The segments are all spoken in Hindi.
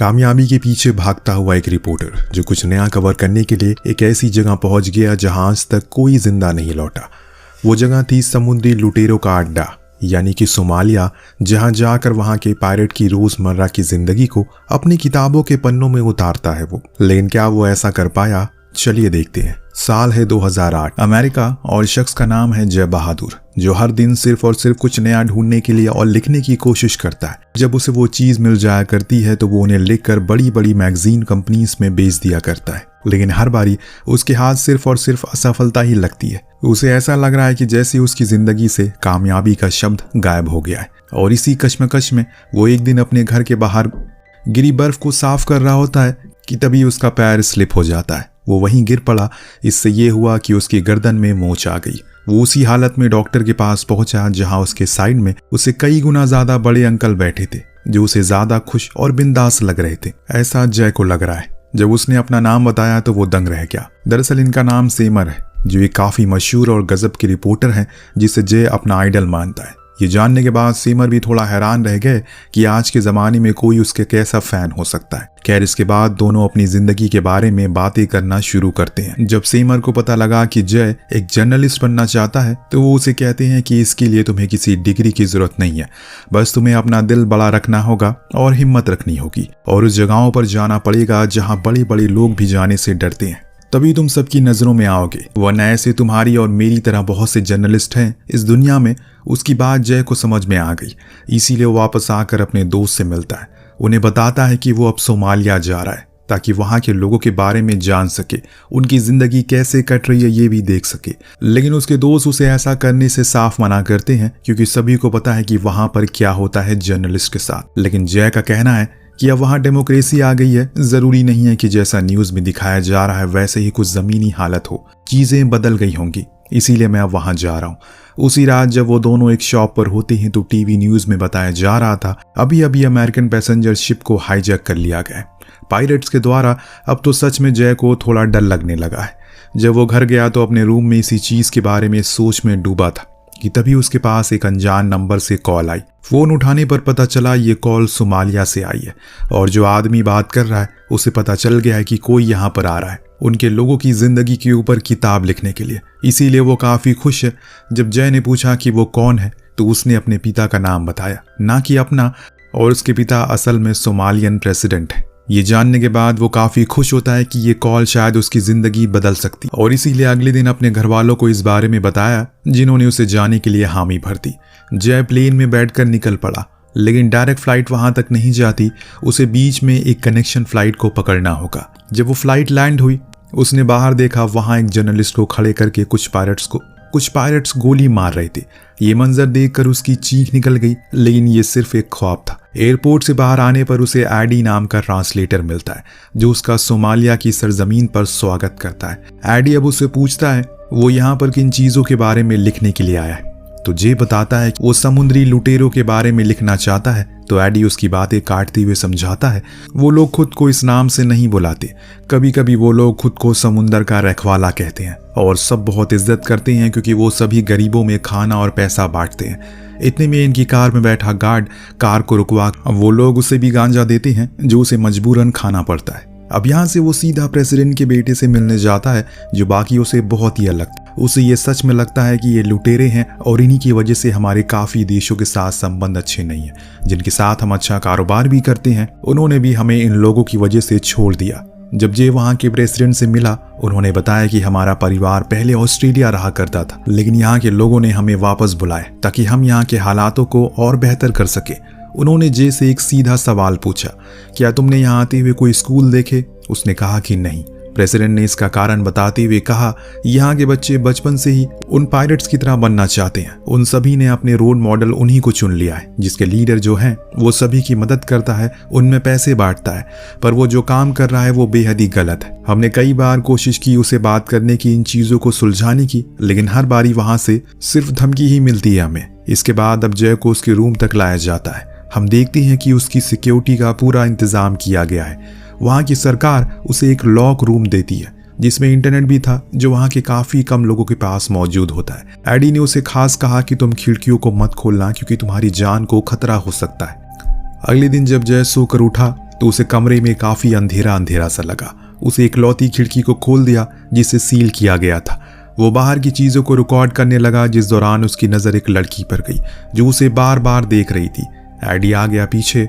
कामयाबी के पीछे भागता हुआ एक रिपोर्टर जो कुछ नया कवर करने के लिए एक ऐसी जगह पहुंच गया जहां आज तक कोई जिंदा नहीं लौटा। वो जगह थी समुद्री लुटेरों का अड्डा, यानी कि सोमालिया, जहां जाकर वहां के पायरेट की रोजमर्रा की जिंदगी को अपनी किताबों के पन्नों में उतारता है वो। लेकिन क्या वो ऐसा कर पाया? चलिए देखते हैं। साल है 2008, अमेरिका, और शख्स का नाम है जय बहादुर, जो हर दिन सिर्फ और सिर्फ कुछ नया ढूंढने के लिए और लिखने की कोशिश करता है। जब उसे वो चीज मिल जाया करती है तो वो उन्हें लिखकर बड़ी बड़ी मैगजीन कंपनीज में बेच दिया करता है। लेकिन हर बारी उसके हाथ सिर्फ और सिर्फ असफलता ही लगती है। उसे ऐसा लग रहा है कि जैसे उसकी जिंदगी से कामयाबी का शब्द गायब हो गया है। और इसी कश्मकश में वो एक दिन अपने घर के बाहर गिरी बर्फ को साफ कर रहा होता है कि तभी उसका पैर स्लिप हो जाता है। वो वहीं गिर पड़ा। इससे ये हुआ कि उसकी गर्दन में मोच आ गई। वो उसी हालत में डॉक्टर के पास पहुंचा जहां उसके साइड में उससे कई गुना ज्यादा बड़े अंकल बैठे थे जो उसे ज्यादा खुश और बिंदास लग रहे थे। ऐसा जय को लग रहा है। जब उसने अपना नाम बताया तो वो दंग रह गया। दरअसल इनका नाम सेमर है, जो एक काफी मशहूर और गजब के रिपोर्टर हैं जिसे जय अपना आइडल मानता है। ये जानने के बाद सेमर भी थोड़ा हैरान रह गए कि आज के जमाने में कोई उसके कैसा फैन हो सकता है। खैर, इसके बाद दोनों अपनी जिंदगी के बारे में बातें करना शुरू करते हैं। जब सेमर को पता लगा कि जय एक जर्नलिस्ट बनना चाहता है तो वो उसे कहते हैं कि इसके लिए तुम्हें किसी डिग्री की जरूरत नहीं है, बस तुम्हें अपना दिल बड़ा रखना होगा और हिम्मत रखनी होगी और उस जगहों पर जाना पड़ेगा जहाँ बड़े बड़े लोग भी जाने से डरते हैं, तभी तुम सबकी नजरों में आओगे। वरना ऐसे तुम्हारी और मेरी तरह बहुत से जर्नलिस्ट हैं इस दुनिया में। उसकी बात जय को समझ में आ गई। इसीलिए वो वापस आकर अपने दोस्त से मिलता है। उन्हें बताता है कि वो अब सोमालिया जा रहा है ताकि वहां के लोगों के बारे में जान सके, उनकी जिंदगी कैसे कट रही है ये भी देख सके। लेकिन उसके दोस्त उसे ऐसा करने से साफ मना करते हैं क्योंकि सभी को पता है कि वहां पर क्या होता है जर्नलिस्ट के साथ। लेकिन जय का कहना है कि अब वहां डेमोक्रेसी आ गई है, जरूरी नहीं है कि जैसा न्यूज में दिखाया जा रहा है वैसे ही कुछ जमीनी हालत हो, चीजें बदल गई होंगी, इसीलिए मैं अब वहां जा रहा हूं। उसी रात जब वो दोनों एक शॉप पर होते हैं तो टीवी न्यूज में बताया जा रहा था अभी अभी अमेरिकन पैसेंजर शिप को हाईजैक कर लिया गया पायरेट्स के द्वारा। अब तो सच में जय को थोड़ा डर लगने लगा है। जब वो घर गया तो अपने रूम में इसी चीज के बारे में सोच में डूबा था कि तभी उसके पास एक अनजान नंबर से कॉल आई। फोन उठाने पर पता चला ये कॉल सोमालिया से आई है और जो आदमी बात कर रहा है उसे पता चल गया है कि कोई यहाँ पर आ रहा है उनके लोगों की जिंदगी के ऊपर किताब लिखने के लिए। इसीलिए वो काफी खुश है। जब जय ने पूछा कि वो कौन है तो उसने अपने पिता का नाम बताया, ना कि अपना, और उसके पिता असल में सोमालियन प्रेसिडेंट है। ये जानने के बाद वो काफी खुश होता है कि ये कॉल शायद उसकी जिंदगी बदल सकती और इसीलिए अगले दिन अपने घर वालों को इस बारे में बताया, जिन्होंने उसे जाने के लिए हामी भर दी। जय प्लेन में बैठकर निकल पड़ा, लेकिन डायरेक्ट फ्लाइट वहां तक नहीं जाती। उसे बीच में एक कनेक्शन फ्लाइट को पकड़ना होगा। जब वो फ्लाइट लैंड हुई उसने बाहर देखा वहां एक जर्नलिस्ट को खड़े करके कुछ पायरेट्स गोली मार रहे थे। ये मंजर देखकर उसकी चीख निकल गई, लेकिन ये सिर्फ एक ख्वाब था। एयरपोर्ट से बाहर आने पर उसे एडी नाम का ट्रांसलेटर मिलता है जो उसका सोमालिया की सरजमीन पर स्वागत करता है। एडी अब उससे पूछता है वो यहाँ पर किन चीजों के बारे में लिखने के लिए आया है। तो जे बताता है कि वो समुद्री लुटेरों के बारे में लिखना चाहता है। तो एडी उसकी बातें काटते हुए समझाता है वो लोग खुद को इस नाम से नहीं बुलाते, कभी कभी वो लोग खुद को समुंदर का रखवाला कहते हैं और सब बहुत इज्जत करते हैं क्योंकि वो सभी गरीबों में खाना और पैसा बांटते हैं। इतने में इनकी कार में बैठा गार्ड कार को रुकवा वो लोग उसे भी गांजा देते हैं जो उसे मजबूरन खाना पड़ता है। अब यहाँ से वो सीधा प्रेसिडेंट के बेटे से मिलने जाता है जो बाकियों से बहुत ही अलग। उसे ये सच में लगता है कि ये लुटेरे हैं और इन्हीं की वजह से हमारे काफी देशों के साथ संबंध अच्छे नहीं है, जिनके साथ हम अच्छा कारोबार भी करते हैं, उन्होंने भी हमें इन लोगों की वजह से छोड़ दिया। जब जे वहाँ के प्रेसिडेंट से मिला उन्होंने बताया कि हमारा परिवार पहले ऑस्ट्रेलिया रहा करता था, लेकिन यहाँ के लोगों ने हमें वापस बुलाया ताकि हम यहाँ के हालातों को और बेहतर कर सके। उन्होंने जे से एक सीधा सवाल पूछा, क्या तुमने यहाँ आते हुए कोई स्कूल देखे? उसने कहा कि नहीं। प्रेसिडेंट ने इसका कारण बताते हुए कहा यहाँ के बच्चे बचपन से ही उन पायरेट्स की तरह बनना चाहते हैं। उन सभी ने अपने रोल मॉडल उन्हीं को चुन लिया है, जिसके लीडर जो हैं वो सभी की मदद करता है, उनमें पैसे बांटता है, पर वो जो काम कर रहा है वो बेहद ही गलत है। हमने कई बार कोशिश की उसे बात करने की, इन चीजों को सुलझाने की, लेकिन हर बारी वहां से सिर्फ धमकी ही मिलती है हमें। इसके बाद अब जय को उसके रूम तक लाया जाता है। हम देखते हैं कि उसकी सिक्योरिटी का पूरा इंतजाम किया गया है। वहाँ की सरकार उसे एक लॉक रूम देती है जिसमें इंटरनेट भी था, जो वहाँ के काफी कम लोगों के पास मौजूद होता है। एडी ने उसे खास कहा कि तुम खिड़कियों को मत खोलना क्योंकि तुम्हारी जान को खतरा हो सकता है। अगले दिन जब जय सोकर उठा तो उसे कमरे में काफी अंधेरा अंधेरा सा लगा। उसे इकलौती खिड़की को खोल दिया जिसे सील किया गया था। वो बाहर की चीजों को रिकॉर्ड करने लगा, जिस दौरान उसकी नजर एक लड़की पर गई जो उसे बार बार देख रही थी। एडी आ गया पीछे,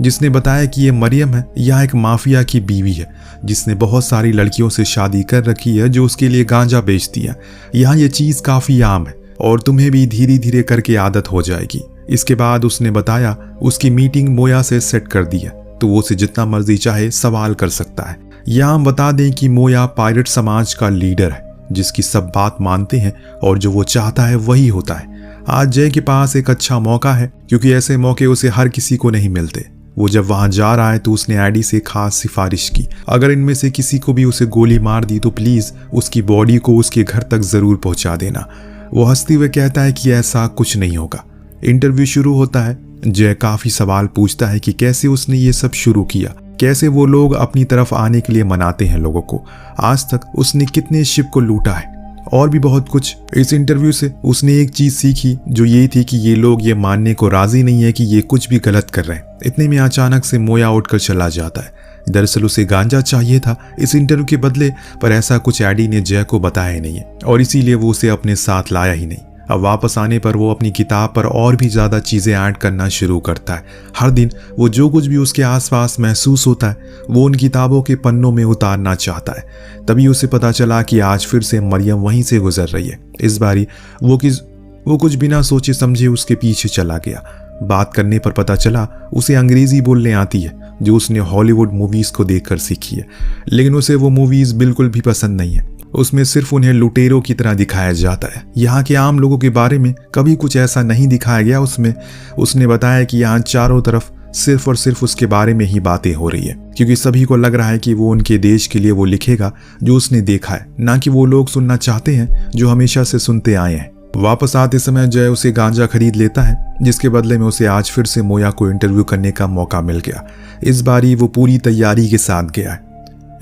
जिसने बताया कि ये मरियम है, यह एक माफिया की बीवी है जिसने बहुत सारी लड़कियों से शादी कर रखी है जो उसके लिए गांजा बेचती है। यहाँ ये चीज काफी आम है और तुम्हें भी धीरे धीरे करके आदत हो जाएगी। इसके बाद उसने बताया उसकी मीटिंग मोया से सेट कर दी है, तो वो उसे जितना मर्जी चाहे सवाल कर सकता है। यहाँ हम बता दें कि मोया पायरेट समाज का लीडर है जिसकी सब बात मानते हैं और जो वो चाहता है वही होता है। आज जय के पास एक अच्छा मौका है क्योंकि ऐसे मौके उसे हर किसी को नहीं मिलते। वो जब वहां जा रहा है तो उसने एडी से खास सिफारिश की, अगर इनमें से किसी को भी उसे गोली मार दी तो प्लीज उसकी बॉडी को उसके घर तक जरूर पहुंचा देना। वो हंसते हुए कहता है कि ऐसा कुछ नहीं होगा। इंटरव्यू शुरू होता है। जय काफी सवाल पूछता है कि कैसे उसने ये सब शुरू किया, कैसे वो लोग अपनी तरफ आने के लिए मनाते हैं लोगों को, आज तक उसने कितने शिप को लूटा है और भी बहुत कुछ। इस इंटरव्यू से उसने एक चीज सीखी जो ये थी कि ये लोग ये मानने को राजी नहीं है कि ये कुछ भी गलत कर रहे हैं। इतने में अचानक से मोया उठकर चला जाता है। दरअसल उसे गांजा चाहिए था इस इंटरव्यू के बदले, पर ऐसा कुछ एडी ने जय को बताया नहीं है और इसीलिए वो उसे अपने साथ लाया ही नहीं। अब वापस आने पर वो अपनी किताब पर और भी ज्यादा चीजें ऐड करना शुरू करता है। हर दिन वो जो कुछ भी उसके आसपास महसूस होता है वो उन किताबों के पन्नों में उतारना चाहता है। तभी उसे पता चला कि आज फिर से मरियम वहीं से गुजर रही है। इस बारी वो कुछ बिना सोचे समझे उसके पीछे चला गया। बात करने पर पता चला उसे अंग्रेजी बोलने आती है जो उसने हॉलीवुड मूवीज को देखकर सीखी है, लेकिन उसे वो मूवीज बिल्कुल भी पसंद नहीं है। उसमें सिर्फ उन्हें लुटेरों की तरह दिखाया जाता है। यहाँ के आम लोगों के बारे में कभी कुछ ऐसा नहीं दिखाया गया। उसने बताया कि यहाँ चारों तरफ सिर्फ और सिर्फ उसके बारे में ही बातें हो रही है क्योंकि सभी को लग रहा है कि वो उनके देश के लिए वो लिखेगा जो उसने देखा है, ना कि वो लोग सुनना चाहते हैं जो हमेशा से सुनते आए हैं। वापस आते समय जय उसे गांजा खरीद लेता है, जिसके बदले में उसे आज फिर से मोया को इंटरव्यू करने का मौका मिल गया। इस बारी वो पूरी तैयारी के साथ गया है,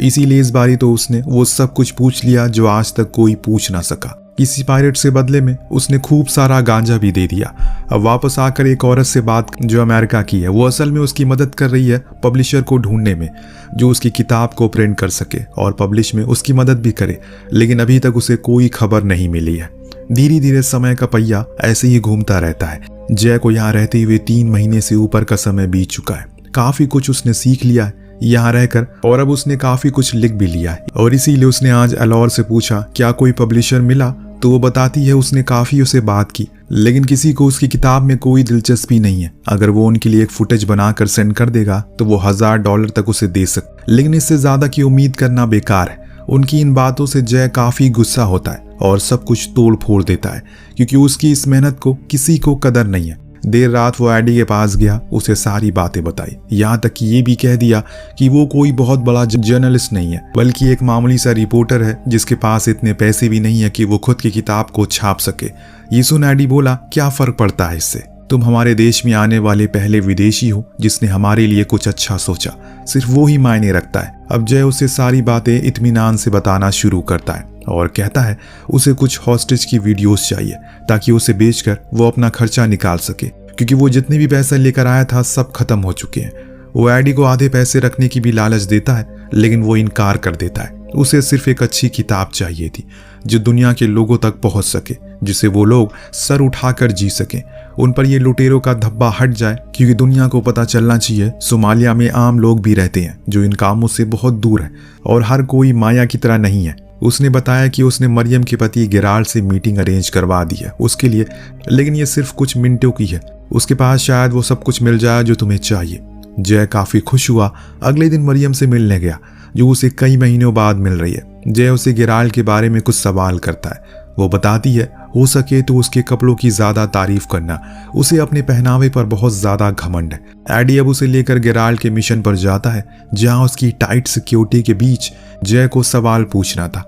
इसीलिए इस बारी तो उसने वो सब कुछ पूछ लिया जो आज तक कोई पूछ ना सका। किसी पायरेट से बदले में उसने खूब सारा गांजा भी दे दिया। अब वापस आकर एक औरत से बात जो अमेरिका की है, वो असल में उसकी मदद कर रही है पब्लिशर को ढूंढने में जो उसकी किताब को प्रिंट कर सके और पब्लिश में उसकी मदद भी करे, लेकिन अभी तक उसे कोई खबर नहीं मिली है। धीरे धीरे समय का पहिया ऐसे ही घूमता रहता है। जय को यहाँ रहते हुए 3 महीने से ऊपर का समय बीत चुका है। काफी कुछ उसने सीख लिया है यहाँ रहकर और अब उसने काफी कुछ लिख भी लिया है और इसीलिए उसने आज एलोर से पूछा क्या कोई पब्लिशर मिला, तो वो बताती है उसने काफी उसे बात की, लेकिन किसी को उसकी किताब में कोई दिलचस्पी नहीं है। अगर वो उनके लिए एक फुटेज बनाकर सेंड कर देगा तो वो $1000 तक उसे दे सकते, लेकिन इससे ज्यादा की उम्मीद करना बेकार है। उनकी इन बातों से जय काफी गुस्सा होता है और सब कुछ तोड़ फोड़ देता है क्योंकि उसकी इस मेहनत को किसी को कदर नहीं है। देर रात वो एडी के पास गया, उसे सारी बातें बताई, यहाँ तक कि ये भी कह दिया कि वो कोई बहुत बड़ा जर्नलिस्ट नहीं है बल्कि एक मामूली सा रिपोर्टर है जिसके पास इतने पैसे भी नहीं है कि वो खुद की किताब को छाप सके। ये सुन एडी बोला क्या फर्क पड़ता है इससे, तुम हमारे देश में आने वाले पहले विदेशी हो जिसने हमारे लिए कुछ अच्छा सोचा, सिर्फ वो ही मायने रखता है। अब जय उसे सारी बातें इत्मीनान से बताना शुरू करता है और कहता है उसे कुछ हॉस्टेज की वीडियोस चाहिए ताकि उसे बेचकर वो अपना खर्चा निकाल सके क्योंकि वो जितने भी पैसे लेकर आया था सब खत्म हो चुके हैं। वो एडी को आधे पैसे रखने की भी लालच देता है, लेकिन वो इनकार कर देता है। उसे सिर्फ एक अच्छी किताब चाहिए थी जो दुनिया के लोगों तक पहुंच सके, जिसे वो लोग सर उठाकर जी सके, उन पर ये लुटेरों का धब्बा हट जाए क्योंकि दुनिया को पता चलना चाहिए सोमालिया में आम लोग भी रहते हैं जो इन कामों से बहुत दूर है और हर कोई माया की तरह नहीं है। उसने बताया कि उसने मरियम के पति गिराल से मीटिंग अरेंज करवा दी है उसके लिए, लेकिन ये सिर्फ कुछ मिनटों की है, उसके पास शायद वो सब कुछ मिल जाए जो तुम्हें चाहिए। जय काफी खुश हुआ। अगले दिन मरियम से मिलने गया जो उसे कई महीनों बाद मिल रही है। जय उसे गिराल के बारे में कुछ सवाल करता है। वो बताती है हो सके तो उसके कपड़ों की ज्यादा तारीफ करना, उसे अपने पहनावे पर बहुत ज्यादा घमंड है। एडी अब उसे लेकर गिराल के मिशन पर जाता है जहां उसकी टाइट सिक्योरिटी के बीच जय को सवाल पूछना था।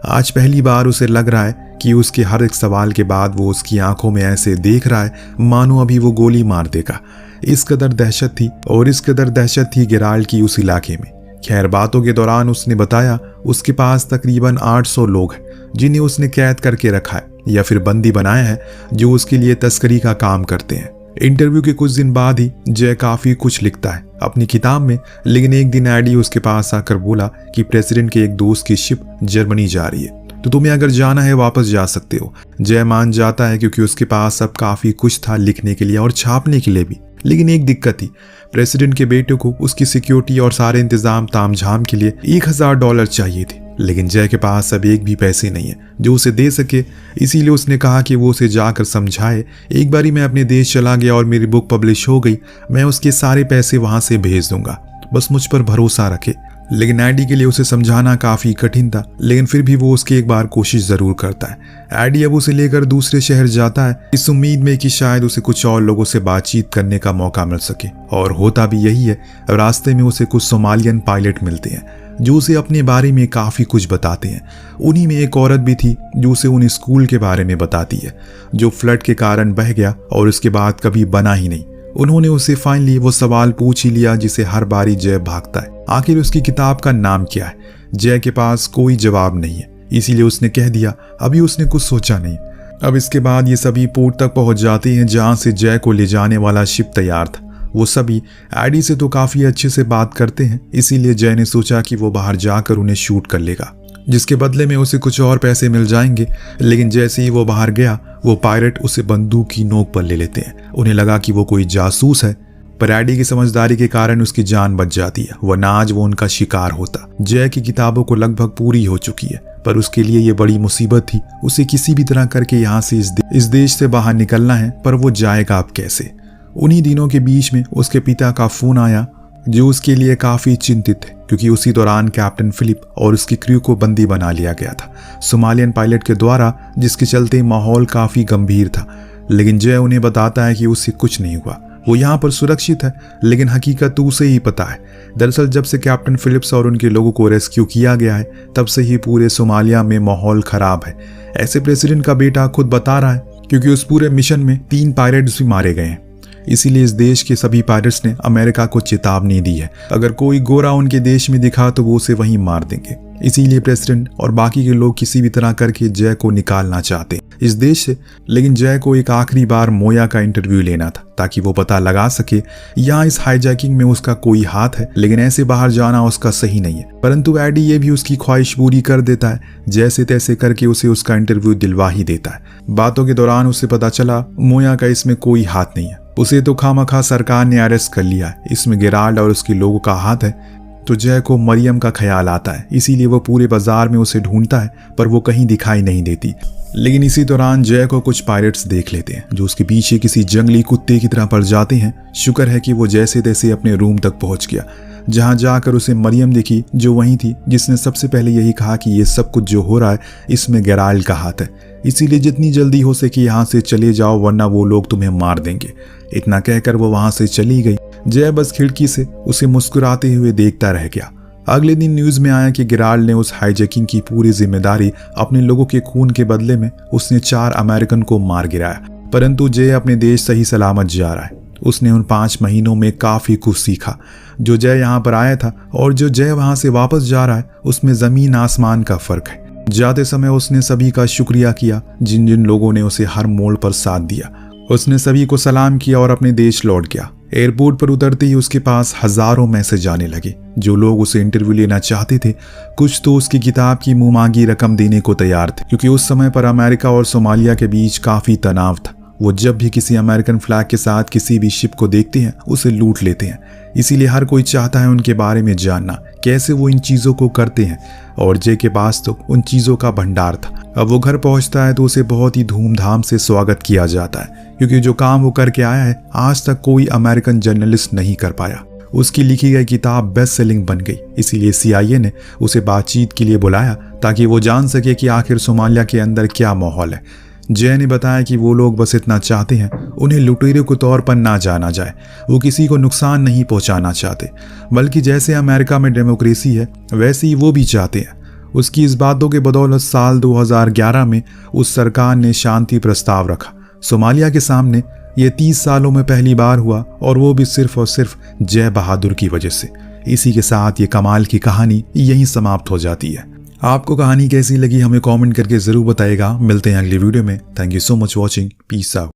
आज पहली बार उसे लग रहा है कि उसके हर एक सवाल के बाद वो उसकी आंखों में ऐसे देख रहा है मानो अभी वो गोली मार देगा। इस कदर दहशत थी गिराल की उस इलाके में। खैर बातों के दौरान उसने बताया उसके पास तकरीबन 800 लोग हैं जिन्हें उसने कैद करके रखा है या फिर बंदी बनाया है जो उसके लिए तस्करी का काम करते हैं। इंटरव्यू के कुछ दिन बाद ही जय काफी कुछ लिखता है अपनी किताब में, लेकिन एक दिन एडी उसके पास आकर बोला कि प्रेसिडेंट के एक दोस्त की शिप जर्मनी जा रही है, तो तुम्हें अगर जाना है वापस जा सकते हो। जय मान जाता है क्योंकि उसके पास अब काफी कुछ था लिखने के लिए और छापने के लिए भी। लेकिन एक दिक्कत थी, प्रेसिडेंट के बेटे को उसकी सिक्योरिटी और सारे इंतजाम तामझाम के लिए $1000 चाहिए थे, लेकिन जय के पास अब एक भी पैसे नहीं है जो उसे दे सके। इसीलिए उसने कहा कि वो उसे जाकर समझाए, एक बारी मैं अपने देश चला गया और मेरी बुक पब्लिश हो गई, मैं उसके सारे पैसे वहां से भेज दूंगा, बस मुझ पर भरोसा रखे। लेकिन एडी के लिए उसे समझाना काफी कठिन था, लेकिन फिर भी वो उसकी एक बार कोशिश जरूर करता है। एडी अब उसे लेकर दूसरे शहर जाता है इस उम्मीद में कि शायद उसे कुछ और लोगों से बातचीत करने का मौका मिल सके, और होता भी यही है। रास्ते में उसे कुछ सोमालियन पायलट मिलते हैं जो उसे अपने बारे में काफी कुछ बताते हैं। उन्हीं में एक औरत भी थी जो उसे उन स्कूल के बारे में बताती है जो फ्लड के कारण बह गया और उसके बाद कभी बना ही नहीं। उन्होंने उसे फाइनली वो सवाल पूछ ही लिया जिसे हर बारी जय भागता है, आखिर उसकी किताब का नाम क्या है। जय के पास कोई जवाब नहीं है, इसीलिए उसने कह दिया अभी उसने कुछ सोचा नहीं। अब इसके बाद ये सभी पोर्ट तक पहुंच जाते हैं जहां से जय को ले जाने वाला शिप तैयार था। वो सभी एडी से तो काफी अच्छे से बात करते हैं, इसीलिए जय ने सोचा कि वो बाहर जाकर उन्हें शूट कर लेगा, जिसके बदले में उसे कुछ और पैसे मिल जाएंगे। लेकिन जैसे ही वो बाहर गया, वो पायलट उसे बंदूक की नोक पर ले लेते हैं। उन्हें लगा कि वो कोई जासूस है, पर एडी की समझदारी के कारण उसकी जान बच जाती है, वरना आज वो उनका शिकार होता। जय की किताबों को लगभग पूरी हो चुकी है, पर उसके लिए ये बड़ी मुसीबत थी। उसे किसी भी तरह करके यहाँ से इस देश से बाहर निकलना है, पर वो जाएगा अब कैसे। उन्हीं दिनों के बीच में उसके पिता का फोन आया जो उसके लिए काफी चिंतित थे, क्योंकि उसी दौरान कैप्टन फिलिप और उसकी क्रू को बंदी बना लिया गया था सोमालियन पायलट के द्वारा, जिसके चलते माहौल काफी गंभीर था। लेकिन जय उन्हें बताता है कि उससे कुछ नहीं हुआ, वो यहाँ पर सुरक्षित है। लेकिन हकीकत तो उसे ही पता है। दरअसल जब से कैप्टन फिलिप्स और उनके लोगों को रेस्क्यू किया गया है, तब से ही पूरे सोमालिया में माहौल खराब है। ऐसे प्रेसिडेंट का बेटा खुद बता रहा है, क्योंकि उस पूरे मिशन में 3 पायलट्स भी मारे गए हैं। इसीलिए इस देश के सभी पायलट्स ने अमेरिका को चेतावनी दी है, अगर कोई गोरा उनके देश में दिखा तो वो उसे वहीं मार देंगे। इसीलिए प्रेसिडेंट और बाकी के लोग किसी भी तरह करके जय को निकालना चाहते हैं इस देश से। लेकिन जय को एक आखिरी बार मोया का इंटरव्यू लेना था, ताकि वो पता लगा सके यहाँ इस हाईजैकिंग में उसका कोई हाथ है, लेकिन ऐसे बाहर जाना उसका सही नहीं है। परंतु एडी ये भी उसकी ख्वाहिश पूरी कर देता है, जैसे तैसे करके उसे उसका इंटरव्यू दिलवा ही देता है। बातों के दौरान उसे पता चला मोया का इसमें कोई हाथ नहीं है, उसे तो खामखा सरकार ने अरेस्ट कर लिया है, इसमें गेराल्ड और उसके लोगों का हाथ है। तो जय को मरियम का ख्याल आता है, इसीलिए वो पूरे बाजार में उसे ढूंढता है, पर वो कहीं दिखाई नहीं देती। लेकिन इसी दौरान जय को कुछ पायलट्स देख लेते हैं जो उसके पीछे किसी जंगली कुत्ते की तरह पड़ जाते हैं। शुक्र है कि वो जैसे तैसे अपने रूम तक पहुंच गया, जहां जाकर उसे मरियम दिखी, जो वही थी जिसने सबसे पहले यही कहा कि ये सब कुछ जो हो रहा है इसमें गेराल्ड का हाथ है, इसीलिए जितनी जल्दी हो सके यहाँ से चले जाओ, वरना वो लोग तुम्हें मार देंगे। इतना कहकर वो वहां से चली गई। जय बस खिड़की से उसे मुस्कुराते हुए देखता रह गया। अगले दिन न्यूज में आया कि गेराल्ड ने उस हाईजैकिंग की पूरी जिम्मेदारी अपने लोगों के खून के बदले में उसने 4 अमेरिकन को मार गिराया। परंतु जय अपने देश सही सलामत जा रहा है। उसने उन 5 महीनों में काफी कुछ सीखा। जो जय यहाँ पर आया था और जो जय वहां से वापस जा रहा है, उसमें जमीन आसमान का फर्क है। जाते समय उसने सभी का शुक्रिया किया जिन जिन लोगों ने उसे हर मोड़ पर साथ दिया। उसने सभी को सलाम किया और अपने देश लौट गया। एयरपोर्ट पर उतरते ही उसके पास हजारों मैसेज आने लगे। जो लोग उसे इंटरव्यू लेना चाहते थे, कुछ तो उसकी किताब की मुंह मांगी रकम देने को तैयार थे, क्योंकि उस समय पर अमेरिका और सोमालिया के बीच काफी तनाव था। वो जब भी किसी अमेरिकन फ्लैग के साथ किसी भी शिप को देखते हैं, उसे लूट लेते हैं। इसीलिए हर कोई चाहता है उनके बारे में जानना, कैसे वो इन चीजों को करते हैं। और जय के पास तो उन चीजों का भंडार था। अब वो घर पहुंचता है तो उसे बहुत ही धूमधाम से स्वागत किया जाता है, क्योंकि जो काम वो करके आया है आज तक कोई अमेरिकन जर्नलिस्ट नहीं कर पाया। उसकी लिखी गई किताब बेस्ट सेलिंग बन गई। इसीलिए CIA ने उसे बातचीत के लिए बुलाया, ताकि वो जान सके कि आखिर सोमालिया के अंदर क्या माहौल है। जय ने बताया कि वो लोग बस इतना चाहते हैं, उन्हें लुटेरे के तौर पर ना जाना जाए। वो किसी को नुकसान नहीं पहुंचाना चाहते, बल्कि जैसे अमेरिका में डेमोक्रेसी है वैसे ही वो भी चाहते हैं। उसकी इस बातों के बदौलत साल 2011 में उस सरकार ने शांति प्रस्ताव रखा सोमालिया के सामने। ये 30 सालों में पहली बार हुआ, और वो भी सिर्फ और सिर्फ जय बहादुर की वजह से। इसी के साथ ये कमाल की कहानी यहीं समाप्त हो जाती है। आपको कहानी कैसी लगी हमें कमेंट करके जरूर बताइएगा। मिलते हैं अगली वीडियो में। Thank you so much watching. Peace out.